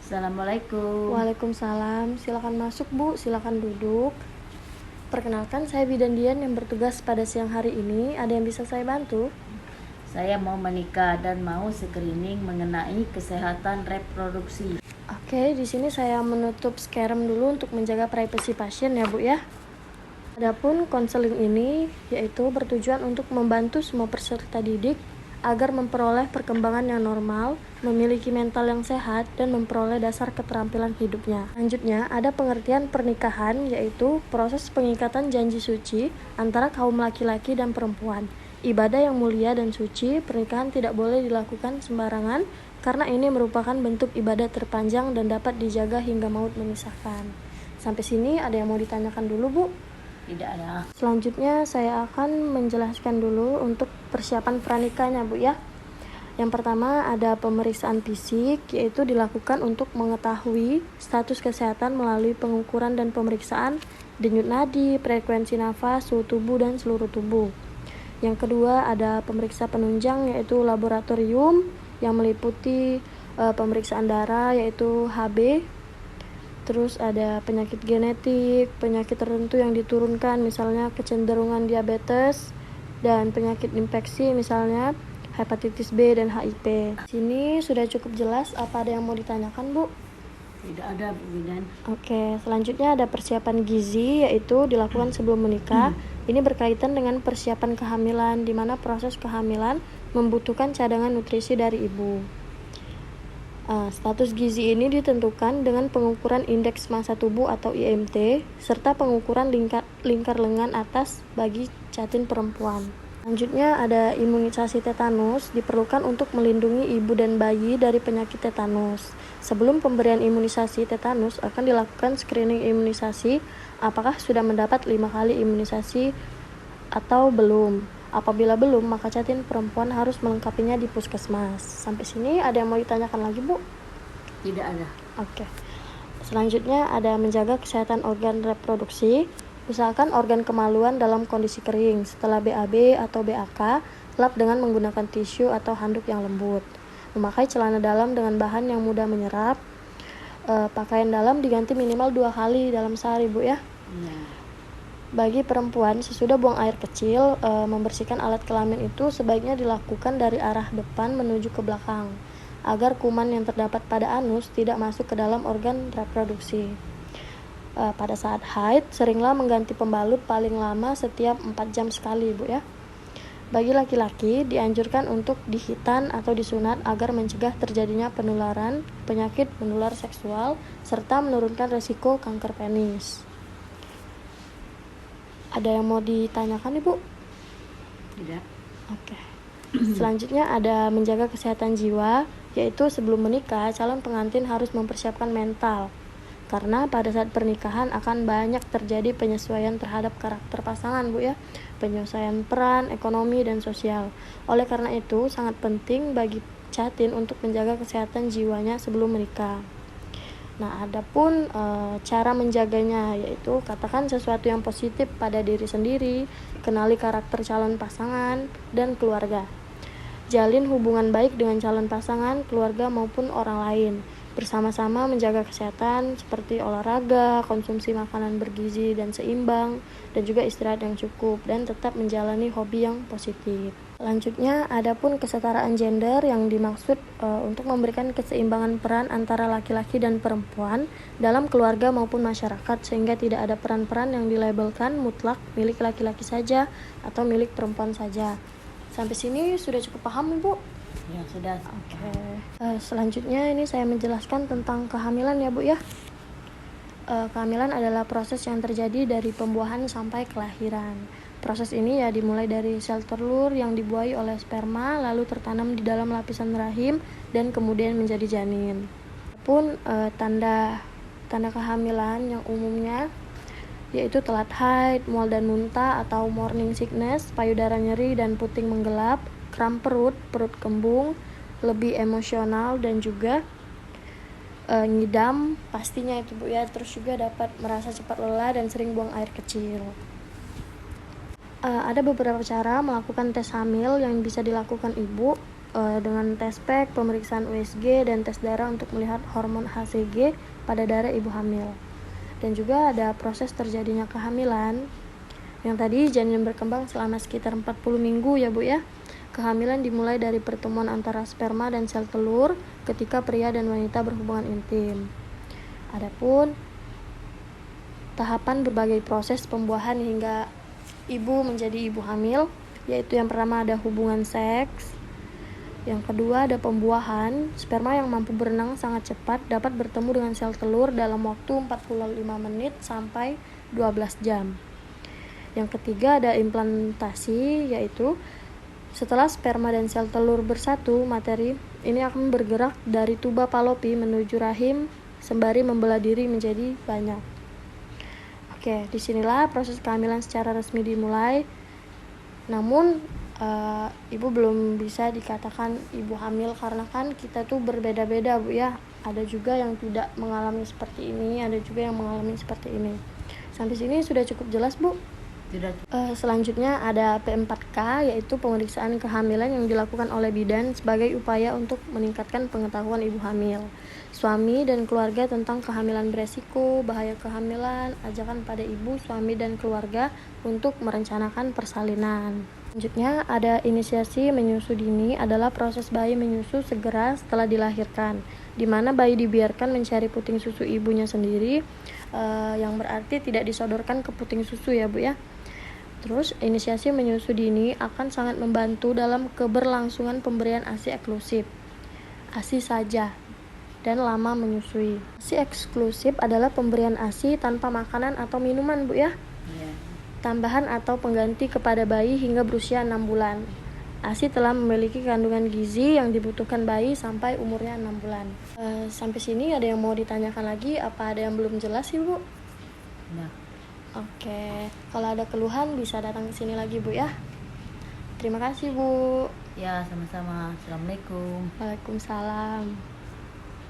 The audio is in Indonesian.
Assalamualaikum. Waalaikumsalam, silakan masuk Bu, silakan duduk. Perkenalkan, saya Bidan Dian yang bertugas pada siang hari ini. Ada yang bisa saya bantu? Saya mau menikah dan mau screening mengenai kesehatan reproduksi. Oke, di sini saya menutup scarem dulu untuk menjaga privasi pasien ya Bu ya. Adapun konseling ini yaitu bertujuan untuk membantu semua peserta didik agar memperoleh perkembangan yang normal, memiliki mental yang sehat, dan memperoleh dasar keterampilan hidupnya. Selanjutnya, ada pengertian pernikahan, yaitu proses pengikatan janji suci antara kaum laki-laki dan perempuan. Ibadah yang mulia dan suci, pernikahan tidak boleh dilakukan sembarangan, karena ini merupakan bentuk ibadah terpanjang dan dapat dijaga hingga maut memisahkan. Sampai sini ada yang mau ditanyakan dulu, Bu? Tidak ada. Selanjutnya saya akan menjelaskan dulu untuk persiapan pranikahnya Bu ya. Yang pertama ada pemeriksaan fisik, yaitu dilakukan untuk mengetahui status kesehatan melalui pengukuran dan pemeriksaan denyut nadi, frekuensi nafas, suhu tubuh, dan seluruh tubuh. Yang kedua ada pemeriksa penunjang, yaitu laboratorium yang meliputi pemeriksaan darah, yaitu HB. Terus ada penyakit genetik, penyakit tertentu yang diturunkan, misalnya kecenderungan diabetes, dan penyakit infeksi, misalnya hepatitis B dan HIV. Sini sudah cukup jelas, apa ada yang mau ditanyakan, Bu? Tidak ada, Bu Bidan. Oke, selanjutnya ada persiapan gizi, yaitu dilakukan sebelum menikah. Ini berkaitan dengan persiapan kehamilan, di mana proses kehamilan membutuhkan cadangan nutrisi dari ibu. Status gizi ini ditentukan dengan pengukuran indeks massa tubuh atau IMT serta pengukuran lingkar lengan atas bagi catin perempuan. Selanjutnya ada imunisasi tetanus, diperlukan untuk melindungi ibu dan bayi dari penyakit tetanus. Sebelum pemberian imunisasi tetanus akan dilakukan screening imunisasi apakah sudah mendapat 5 kali imunisasi atau belum. Apabila belum, maka catin perempuan harus melengkapinya di puskesmas. Sampai sini ada yang mau ditanyakan lagi, Bu? Tidak ada. Oke. Selanjutnya ada menjaga kesehatan organ reproduksi. Usahakan organ kemaluan dalam kondisi kering. Setelah BAB atau BAK, lap dengan menggunakan tisu atau handuk yang lembut. Memakai celana dalam dengan bahan yang mudah menyerap. Pakaian dalam diganti minimal 2 kali dalam sehari, Bu ya. Bagi perempuan, sesudah buang air kecil, membersihkan alat kelamin itu sebaiknya dilakukan dari arah depan menuju ke belakang, agar kuman yang terdapat pada anus tidak masuk ke dalam organ reproduksi. Pada saat haid, seringlah mengganti pembalut paling lama setiap 4 jam sekali, Bu ya. Bagi laki-laki, dianjurkan untuk dihitan atau disunat agar mencegah terjadinya penularan penyakit menular seksual, serta menurunkan resiko kanker penis. Ada yang mau ditanyakan, Ibu? Tidak. Oke. Selanjutnya ada menjaga kesehatan jiwa, yaitu sebelum menikah, calon pengantin harus mempersiapkan mental. Karena pada saat pernikahan akan banyak terjadi penyesuaian terhadap karakter pasangan, Bu ya. Penyesuaian peran, ekonomi, dan sosial. Oleh karena itu, sangat penting bagi catin untuk menjaga kesehatan jiwanya sebelum menikah. Nah, adapun cara menjaganya, yaitu katakan sesuatu yang positif pada diri sendiri, kenali karakter calon pasangan dan keluarga. Jalin hubungan baik dengan calon pasangan, keluarga maupun orang lain. Bersama-sama menjaga kesehatan seperti olahraga, konsumsi makanan bergizi dan seimbang, dan juga istirahat yang cukup, dan tetap menjalani hobi yang positif. Selanjutnya, adapun kesetaraan gender yang dimaksud untuk memberikan keseimbangan peran antara laki-laki dan perempuan dalam keluarga maupun masyarakat, sehingga tidak ada peran-peran yang dilabelkan mutlak milik laki-laki saja atau milik perempuan saja. Sampai sini sudah cukup paham, Ibu? Ya, sudah. Oke. Selanjutnya ini saya menjelaskan tentang kehamilan ya, Bu ya. Kehamilan adalah proses yang terjadi dari pembuahan sampai kelahiran. Proses ini ya dimulai dari sel telur yang dibuahi oleh sperma, lalu tertanam di dalam lapisan rahim dan kemudian menjadi janin. Pun tanda kehamilan yang umumnya yaitu telat haid, mual dan muntah atau morning sickness, payudara nyeri dan puting menggelap, kram perut, perut kembung, lebih emosional dan juga ngidam pastinya itu, Bu ya. Terus juga dapat merasa cepat lelah dan sering buang air kecil. Ada beberapa cara melakukan tes hamil yang bisa dilakukan ibu. dengan tes PEG, pemeriksaan USG, dan tes darah untuk melihat hormon HCG pada darah ibu hamil. Dan juga ada proses terjadinya kehamilan. Yang tadi janin berkembang selama sekitar 40 minggu ya Bu ya. Kehamilan dimulai dari pertemuan antara sperma dan sel telur ketika pria dan wanita berhubungan intim. Adapun tahapan berbagai proses pembuahan hingga ibu menjadi ibu hamil, yaitu yang pertama ada hubungan seks, yang kedua ada pembuahan. Sperma yang mampu berenang sangat cepat dapat bertemu dengan sel telur dalam waktu 45 menit sampai 12 jam. Yang ketiga ada implantasi, yaitu setelah sperma dan sel telur bersatu, materi ini akan bergerak dari tuba palopi menuju rahim sembari membelah diri menjadi banyak. Oke, disinilah proses kehamilan secara resmi dimulai. Namun ibu belum bisa dikatakan ibu hamil karena kan kita tuh berbeda-beda Bu ya. Ada juga yang tidak mengalami seperti ini, ada juga yang mengalami seperti ini. Sampai sini sudah cukup jelas Bu? Selanjutnya ada P4K, yaitu pemeriksaan kehamilan yang dilakukan oleh bidan sebagai upaya untuk meningkatkan pengetahuan ibu hamil, suami dan keluarga tentang kehamilan beresiko, bahaya kehamilan, ajakan pada ibu, suami dan keluarga untuk merencanakan persalinan. Selanjutnya ada inisiasi menyusu dini, adalah proses bayi menyusu segera setelah dilahirkan, di mana bayi dibiarkan mencari puting susu ibunya sendiri, yang berarti tidak disodorkan ke puting susu ya Bu ya. Terus, inisiasi menyusu dini akan sangat membantu dalam keberlangsungan pemberian ASI eksklusif, ASI saja, dan lama menyusui. ASI eksklusif adalah pemberian ASI tanpa makanan atau minuman Bu ya. Tambahan atau pengganti kepada bayi hingga berusia 6 bulan. ASI telah memiliki kandungan gizi yang dibutuhkan bayi sampai umurnya 6 bulan. Sampai sini ada yang mau ditanyakan lagi? Apa ada yang belum jelas sih Bu? Nah, Oke, kalau ada keluhan bisa datang ke sini lagi Bu ya. Terima kasih Bu. ya sama-sama. Assalamualaikum. Waalaikumsalam.